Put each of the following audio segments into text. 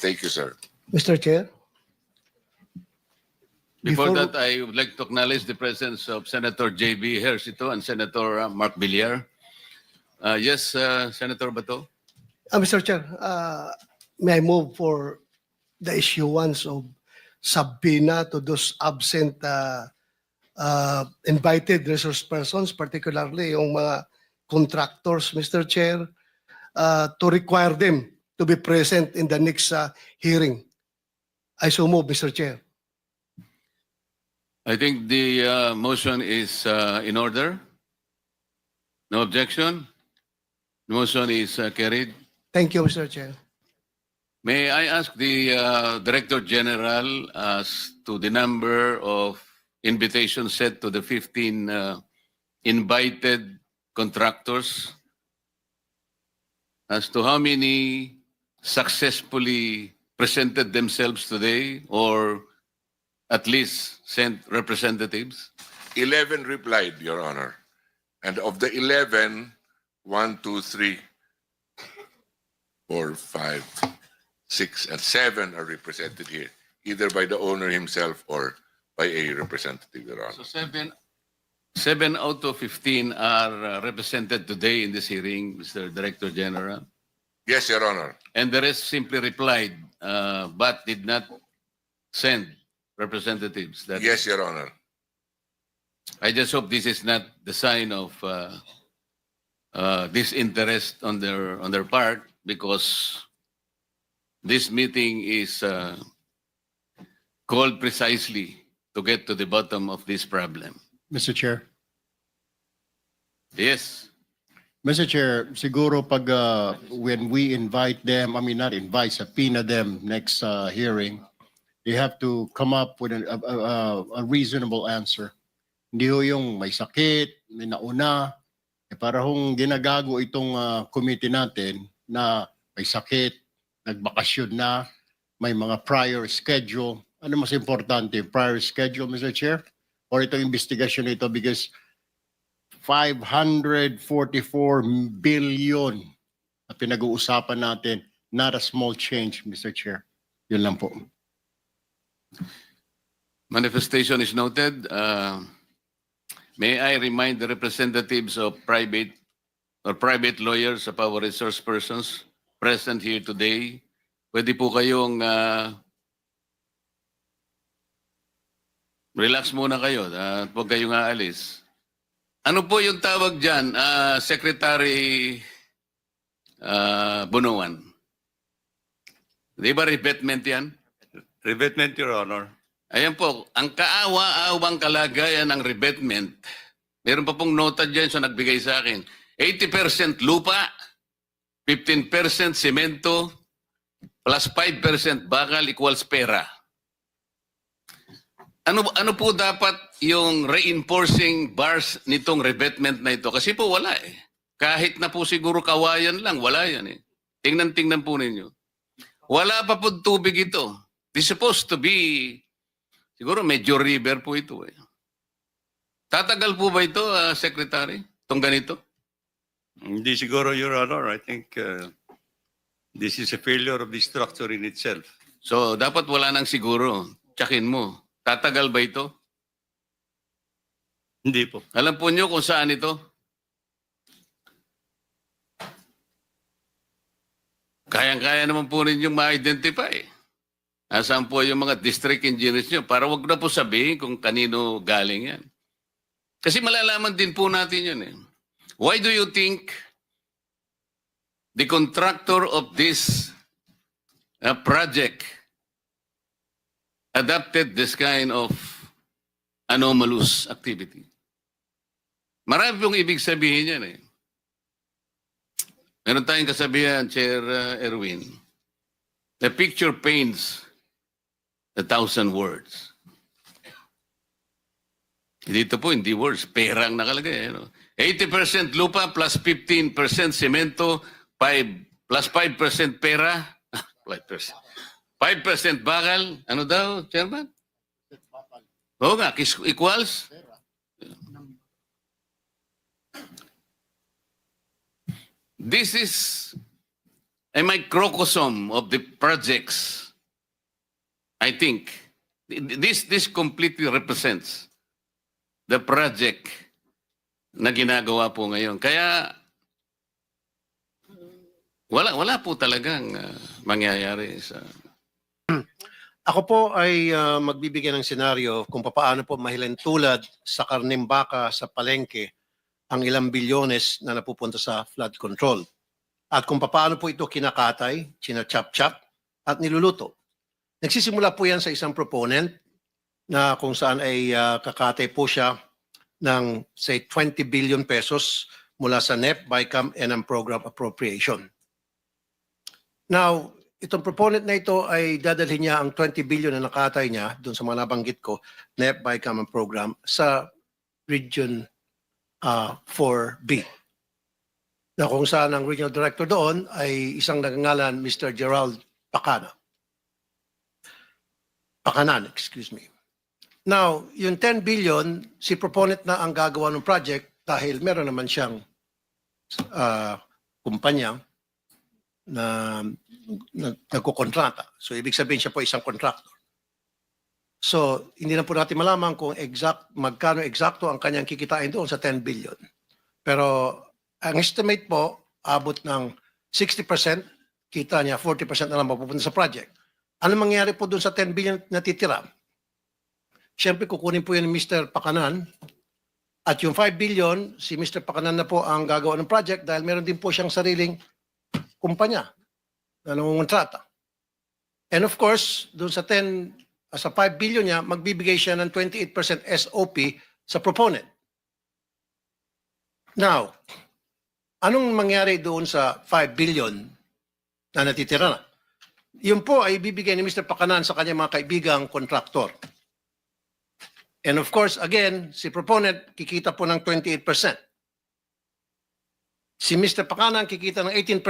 Thank you, sir. Mr. Chair, Before Before- that, I would like to acknowledge the presence of Senator J.B. Hercito and Senator Mark Villar. Yes, Senator Bato? Mr. Chair, may I move for the issuance of subpoena to those absent invited resource persons, particularly yung mga contractors, Mr. Chair, to require them to be present in the next hearing. I so move, Mr. Chair. I think the motion is in order. No objection? The motion is carried. Thank you, Mr. Chair. May I ask the Director General as to the number of invitations sent to the 15 invited contractors, as to how many successfully presented themselves today or at least sent representatives? 11 replied, Your Honor. And of the 11, 1, 2, 3, 4, 5, 6, and 7 are represented here, either by the owner himself or by a representative, Your So Honor. seven out of 15 are represented today in this hearing, Mr. Director General. Yes, Your Honor. And the rest simply replied, but did not send representatives. Yes, Your Honor. I just hope this is not the sign of disinterest on their part, because this meeting is called precisely to get to the bottom of this problem. Mr. Chair. Yes. Mr. Chair, siguro pag when we invite them, I mean not invite, subpoena them next hearing, they have to come up with a reasonable answer. Hindi ho yung may sakit, may nauna, para hong ginagago itong committee natin na may sakit, nagbakasyon na, may mga prior schedule. Ano mas importante, prior schedule, Mr. Chair? Or itong investigasyon ito, because 544 billion na pinag-uusapan natin, not a small change, Mr. Chair. Yun lang po. Manifestation is noted. May I remind the representatives of private lawyers of our resource persons present here today, pwede po kayong relax muna kayo at huwag kayong aalis. Ano po yung tawag dyan, Secretary Bunuan? Di ba revetment yan? Revetment, Your Honor. Ayan po, ang kaawa-awang kalagayan ng revetment, meron pa pong nota dyan sa nagbigay sa akin, 80% lupa, 15% semento, plus 5% bakal equals pera. Ano po dapat yung reinforcing bars nitong revetment na ito? Kasi po wala eh. Kahit na po siguro kawayan lang, wala yan eh. Tingnan po ninyo. Wala pa po tubig ito. It's supposed to be, siguro medyo river po ito eh. Tatagal po ba ito, Secretary? Itong ganito? Hindi siguro, Your Honor. I think this is a failure of the structure in itself. So, dapat wala nang siguro. Tsakin mo. Tatagal ba ito? Hindi po. Alam po nyo kung saan ito? Kayang-kaya naman po ninyong ma-identify. Nasaan po yung mga district engineers nyo? Para wag na po sabihin kung kanino galing yan. Kasi malalaman din po natin yun eh. Why do you think the contractor of this project adopted this kind of anomalous activity? Marami pong ibig sabihin yan eh. Meron tayong kasabihan, Chair Erwin, the picture paints 1,000 words. Dito po, hindi words, perang nakalagay. 80% lupa plus 15% semento, 5 plus 5% pera, 5%. 5% bakal, ano daw, Chairman? Oo nga, equals? This is a microcosm of the projects. I think this completely represents the project na ginagawa po ngayon. Kaya wala po talagang mangyayari sa Ako po ay magbibigay ng senaryo kung paano po mahilentulad sa karneng baka sa palengke ang ilang bilyones na napupunta sa flood control. At kung paano po ito kinakatay, china-chop-chop at niluluto. Nagsisimula po yan sa isang proponent na kung saan ay kakatay po siya ng say 20 billion pesos mula sa NEP, BICAM, and ang program appropriation. Now, itong proponent na ito ay dadalhin niya ang 20 billion na nakatay niya doon sa mga nabanggit ko, NEP, BICAM, and program sa Region 4B. Na kung saan ang regional director doon ay isang nagngangalan Mr. Gerald Pakanan, excuse me. Now, yung 10 billion, si proponent na ang gagawa ng project dahil meron naman siyang kumpanya na nagkukontrata. So, ibig sabihin siya po isang contractor. So, hindi na po natin malaman kung magkano eksakto ang kanyang kikitain doon sa 10 billion. Pero, ang estimate po, abot ng 60%, kita niya, 40% na lang mapupunta sa project. Ano mangyayari po doon sa 10 billion na titira? Siyempre, kukunin po yun ni Mr. Pakanan. At yung 5 billion, si Mr. Pakanan na po ang gagawa ng project dahil meron din po siyang sariling kumpanya na nangungontrata. And of course, doon sa 5 billion niya, magbibigay siya ng 28% SOP sa proponent. Now, anong mangyari doon sa 5 billion na natitira na? Yun po ay bibigay ni Mr. Pakanan sa kanyang mga kaibigang kontraktor. And of course, again, si proponent kikita po ng 28%. Si Mr. Pakanan kikita ng 18%.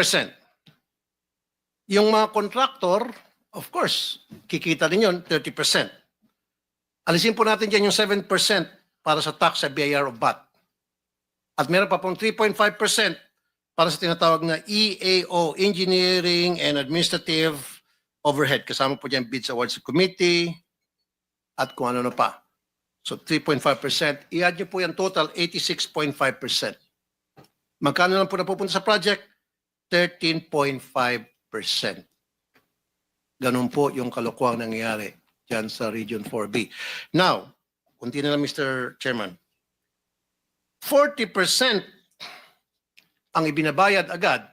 Yung mga kontraktor, of course, kikita din yun 30%. Alisin po natin dyan yung 7% para sa tax sa BIR of VAT. At meron pa pong 3.5% para sa tinatawag na EAO, Engineering and Administrative Overhead. Kasama po dyan bids awards committee at kung ano na pa. So 3.5%. I-add nyo po yan total 86.5%. Magkano lang po napupunta sa project? 13.5%. Ganun po yung kalokohang nangyayari dyan sa Region 4B. Now, kunti na lang Mr. Chairman. 40% ang ibinabayad agad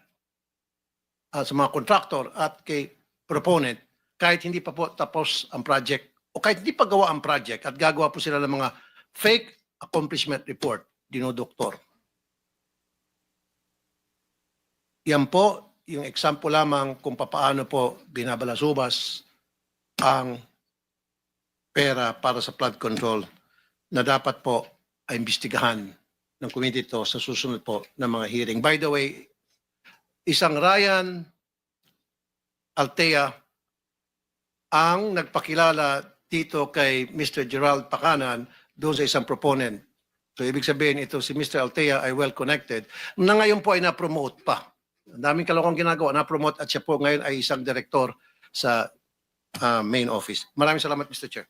sa mga contractor at kay proponent kahit hindi pa po tapos ang project o kahit hindi pa gawa ang project at gagawa po sila ng mga fake accomplishment report, dinodoktor. Yan po yung example lamang kung paano po binabalasubas ang pera para sa flood control na dapat po ay imbestigahan ng committee to sa susunod po ng mga hearing. By the way, isang Ryan Altea ang nagpakilala dito kay Mr. Gerald Pakanan doon sa isang proponent. So ibig sabihin ito si Mr. Altea ay well connected na ngayon po ay na-promote pa. Ang daming kalokong ginagawa, na-promote at siya po ngayon ay isang direktor sa main office. Maraming salamat Mr. Chair.